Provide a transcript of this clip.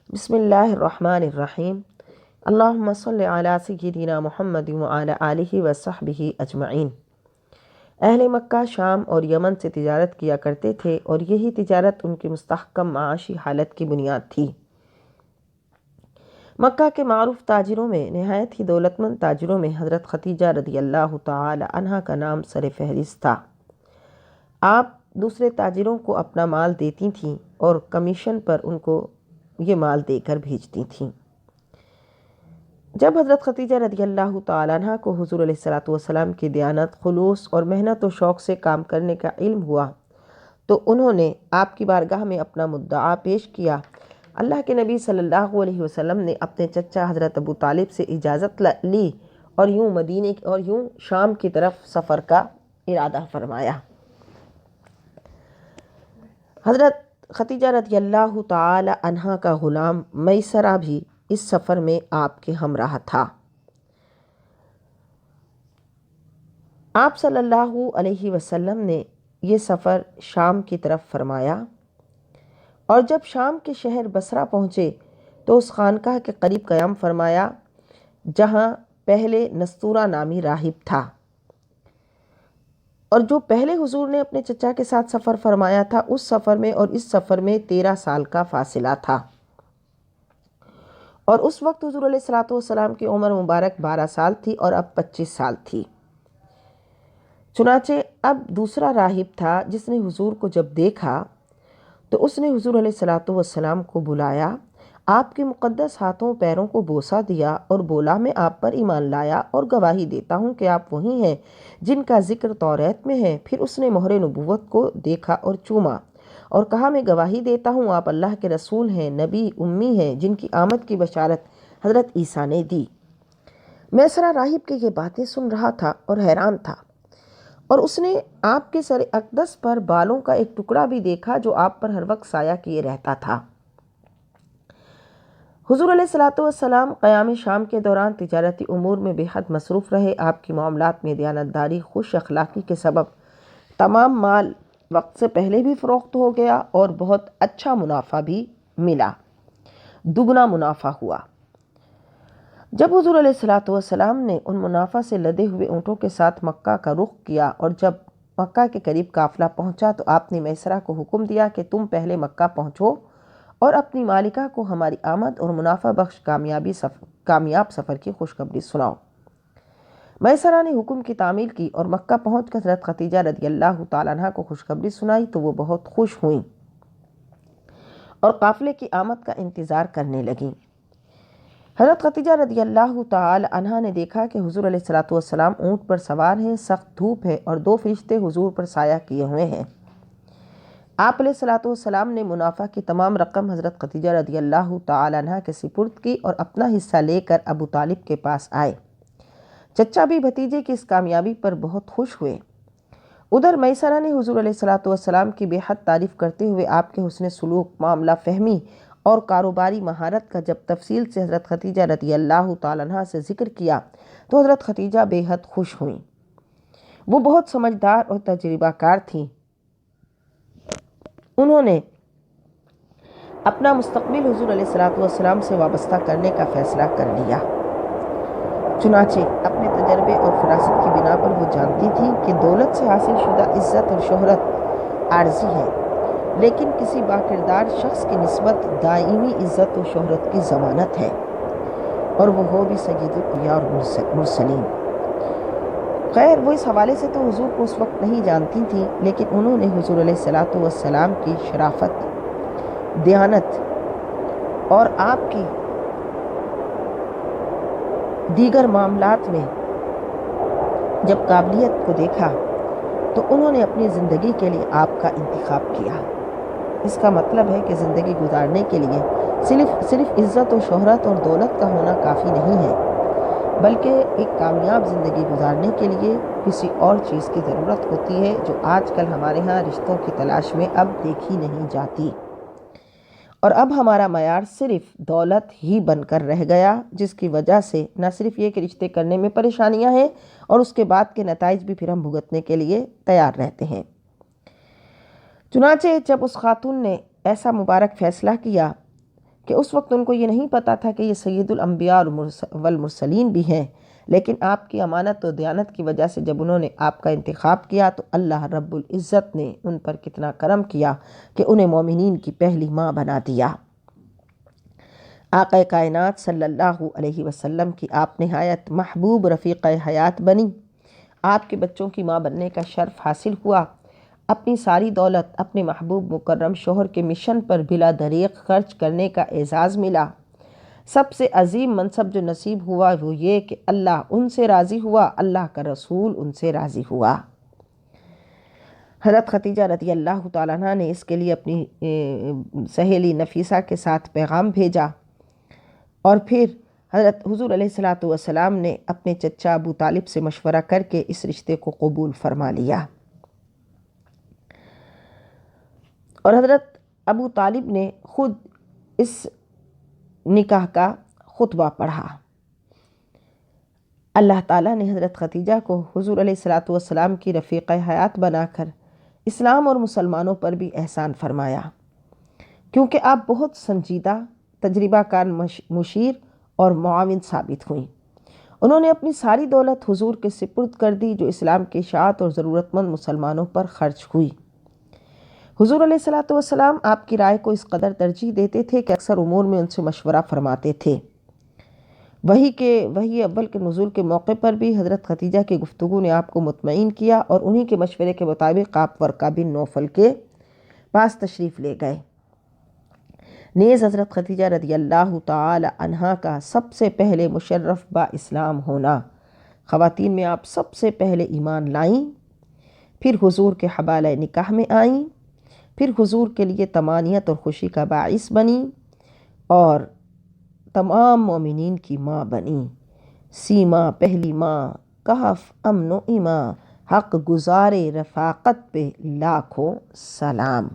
بسم اللہ الرحمن الرحیم۔ اللہم صلی علی سیدنا محمد وعلی آلہ وصحبہ اجمعین۔ اہل مکہ شام اور یمن سے تجارت کیا کرتے تھے اور یہی تجارت ان کی مستحکم معاشی حالت کی بنیاد تھی۔ مکہ کے معروف تاجروں میں نہایت ہی دولت مند تاجروں میں حضرت ختیجہ رضی اللہ تعالی عنہ کا نام سر فہرست تھا۔ آپ دوسرے تاجروں کو اپنا مال دیتی تھیں اور کمیشن پر ان کو یہ مال دے کر بھیجتی تھیں۔ جب حضرت ختیجہ رضی اللہ تعالیٰ عنہ کو حضور علیہ الصلوۃ والسلام کی دیانت، خلوص اور محنت و شوق سے کام کرنے کا علم ہوا تو انہوں نے آپ کی بارگاہ میں اپنا مدعا پیش کیا۔ اللہ کے نبی صلی اللہ علیہ وسلم نے اپنے چچا حضرت ابو طالب سے اجازت لی اور یوں شام کی طرف سفر کا ارادہ فرمایا۔ حضرت ختیجہ رضی اللہ تعالی عنہ کا غلام میسرہ بھی اس سفر میں آپ کے ہمراہ تھا۔ آپ صلی اللہ علیہ وسلم نے یہ سفر شام کی طرف فرمایا اور جب شام کے شہر بصرہ پہنچے تو اس خانقاہ کے قریب قیام فرمایا جہاں پہلے نستورہ نامی راہب تھا، اور جو پہلے حضور نے اپنے چچا کے ساتھ سفر فرمایا تھا اس سفر میں اور اس سفر میں 13 سال کا فاصلہ تھا، اور اس وقت حضور علیہ الصلوۃ والسلام کی عمر مبارک 12 سال تھی اور اب 25 سال تھی۔ چنانچہ اب دوسرا راہب تھا جس نے حضور کو جب دیکھا تو اس نے حضور علیہ الصلوۃ والسلام کو بلایا، آپ کے مقدس ہاتھوں پیروں کو بوسہ دیا اور بولا، میں آپ پر ایمان لایا اور گواہی دیتا ہوں کہ آپ وہی ہیں جن کا ذکر توریت میں ہے۔ پھر اس نے مہر نبوت کو دیکھا اور چوما اور کہا، میں گواہی دیتا ہوں آپ اللہ کے رسول ہیں، نبی امی ہیں جن کی آمد کی بشارت حضرت عیسیٰ نے دی۔ میسرہ راہب کی یہ باتیں سن رہا تھا اور حیران تھا، اور اس نے آپ کے سر اقدس پر بالوں کا ایک ٹکڑا بھی دیکھا جو آپ پر ہر وقت سایہ کیے رہتا تھا۔ حضور علیہ الصلوۃ والسلام قیام شام کے دوران تجارتی امور میں بے حد مصروف رہے۔ آپ کی معاملات میں دیانتداری، خوش اخلاقی کے سبب تمام مال وقت سے پہلے بھی فروخت ہو گیا اور بہت اچھا منافع بھی ملا، دگنا منافع ہوا۔ جب حضور علیہ الصلوۃ والسلام نے ان منافع سے لدے ہوئے اونٹوں کے ساتھ مکہ کا رخ کیا اور جب مکہ کے قریب قافلہ پہنچا تو آپ نے میسرہ کو حکم دیا کہ تم پہلے مکہ پہنچو اور اپنی مالکہ کو ہماری آمد اور منافع بخش کامیاب سفر کی خوشخبری سناؤ۔ میسرہ نے حکم کی تعمیل کی اور مکہ پہنچ کر حضرت ختیجہ رضی اللہ تعالیٰ عنہ کو خوشخبری سنائی تو وہ بہت خوش ہوئیں اور قافلے کی آمد کا انتظار کرنے لگیں۔ حضرت ختیجہ رضی اللہ تعالی عنہ نے دیکھا کہ حضور علیہ الصلوۃ والسلام اونٹ پر سوار ہیں، سخت دھوپ ہے اور 2 فرشتے حضور پر سایہ کیے ہوئے ہیں۔ آپ علیہ الصلوۃ والسلام نے منافع کی تمام رقم حضرت ختیجہ رضی اللہ تعالی عنہ کے سپرد کی اور اپنا حصہ لے کر ابو طالب کے پاس آئے۔ چچا بھی بھتیجے کی اس کامیابی پر بہت خوش ہوئے۔ ادھر میسرہ نے حضور علیہ الصلوۃ والسلام کی بے حد تعریف کرتے ہوئے آپ کے حسن سلوک، معاملہ فہمی اور کاروباری مہارت کا جب تفصیل سے حضرت ختیجہ رضی اللہ تعالی عنہ سے ذکر کیا تو حضرت ختیجہ بے حد خوش ہوئیں۔ وہ بہت سمجھدار اور تجربہ کار تھیں۔ انہوں نے اپنا مستقبل حضور علیہ الصلوۃ والسلام سے وابستہ کرنے کا فیصلہ کر لیا۔ چنانچہ اپنے تجربے اور فراست کی بنا پر وہ جانتی تھی کہ دولت سے حاصل شدہ عزت اور شہرت عارضی ہے، لیکن کسی باکردار شخص کی نسبت دائمی عزت و شہرت کی ضمانت ہے، اور وہ ہو بھی سید الانبیاء اور مرسلین۔ خیر، وہ اس حوالے سے تو حضور کو اس وقت نہیں جانتی تھیں، لیکن انہوں نے حضور علیہ الصلوۃ والسلام کی شرافت، دیانت اور آپ کی دیگر معاملات میں جب قابلیت کو دیکھا تو انہوں نے اپنی زندگی کے لیے آپ کا انتخاب کیا۔ اس کا مطلب ہے کہ زندگی گزارنے کے لیے صرف عزت و شہرت اور دولت کا ہونا کافی نہیں ہے، بلکہ ایک کامیاب زندگی گزارنے کے لیے کسی اور چیز کی ضرورت ہوتی ہے جو آج کل ہمارے ہاں رشتوں کی تلاش میں اب دیکھی نہیں جاتی، اور اب ہمارا معیار صرف دولت ہی بن کر رہ گیا، جس کی وجہ سے نہ صرف یہ کہ رشتے کرنے میں پریشانیاں ہیں اور اس کے بعد کے نتائج بھی پھر ہم بھگتنے کے لیے تیار رہتے ہیں۔ چنانچہ جب اس خاتون نے ایسا مبارک فیصلہ کیا کہ اس وقت ان کو یہ نہیں پتہ تھا کہ یہ سید الانبیاء والمرسلین بھی ہیں، لیکن آپ کی امانت و دیانت کی وجہ سے جب انہوں نے آپ کا انتخاب کیا تو اللہ رب العزت نے ان پر کتنا کرم کیا کہ انہیں مومنین کی پہلی ماں بنا دیا۔ آقا کائنات صلی اللہ علیہ وسلم کی آپ نہایت محبوب رفیق حیات بنی، آپ کے بچوں کی ماں بننے کا شرف حاصل ہوا، اپنی ساری دولت اپنے محبوب مکرم شوہر کے مشن پر بلا دریغ خرچ کرنے کا اعزاز ملا۔ سب سے عظیم منصب جو نصیب ہوا وہ یہ کہ اللہ ان سے راضی ہوا، اللہ کا رسول ان سے راضی ہوا۔ حضرت خدیجہ رضی اللہ تعالیٰ عنہ نے اس کے لیے اپنی سہیلی نفیسہ کے ساتھ پیغام بھیجا، اور پھر حضرت حضور علیہ السلام نے اپنے چچا ابو طالب سے مشورہ کر کے اس رشتے کو قبول فرما لیا، اور حضرت ابو طالب نے خود اس نکاح کا خطبہ پڑھا۔ اللہ تعالیٰ نے حضرت خدیجہ کو حضور علیہ السلام کی رفیق حیات بنا کر اسلام اور مسلمانوں پر بھی احسان فرمایا، کیونکہ آپ بہت سنجیدہ، تجربہ کار مشیر اور معاون ثابت ہوئیں۔ انہوں نے اپنی ساری دولت حضور کے سپرد کر دی جو اسلام کی اشاعت اور ضرورت مند مسلمانوں پر خرچ ہوئی۔ حضور علیہ السلام آپ کی رائے کو اس قدر ترجیح دیتے تھے کہ اکثر امور میں ان سے مشورہ فرماتے تھے۔ وحی اول کے نزول کے موقع پر بھی حضرت خدیجہ کی گفتگو نے آپ کو مطمئن کیا، اور انہی کے مشورے کے مطابق آپ ورقہ بن نوفل کے پاس تشریف لے گئے۔ نیز حضرت خدیجہ رضی اللہ تعالی عنہا کا سب سے پہلے مشرف با اسلام ہونا، خواتین میں آپ سب سے پہلے ایمان لائیں، پھر حضور کے حبالہ نکاح میں آئیں، پھر حضور کے لیے طمانینت اور خوشی کا باعث بنی، اور تمام مومنین کی ماں بنی۔ سیما پہلی ماں، کہف امن و ایمان، حق گزار رفاقت پہ لاکھوں سلام۔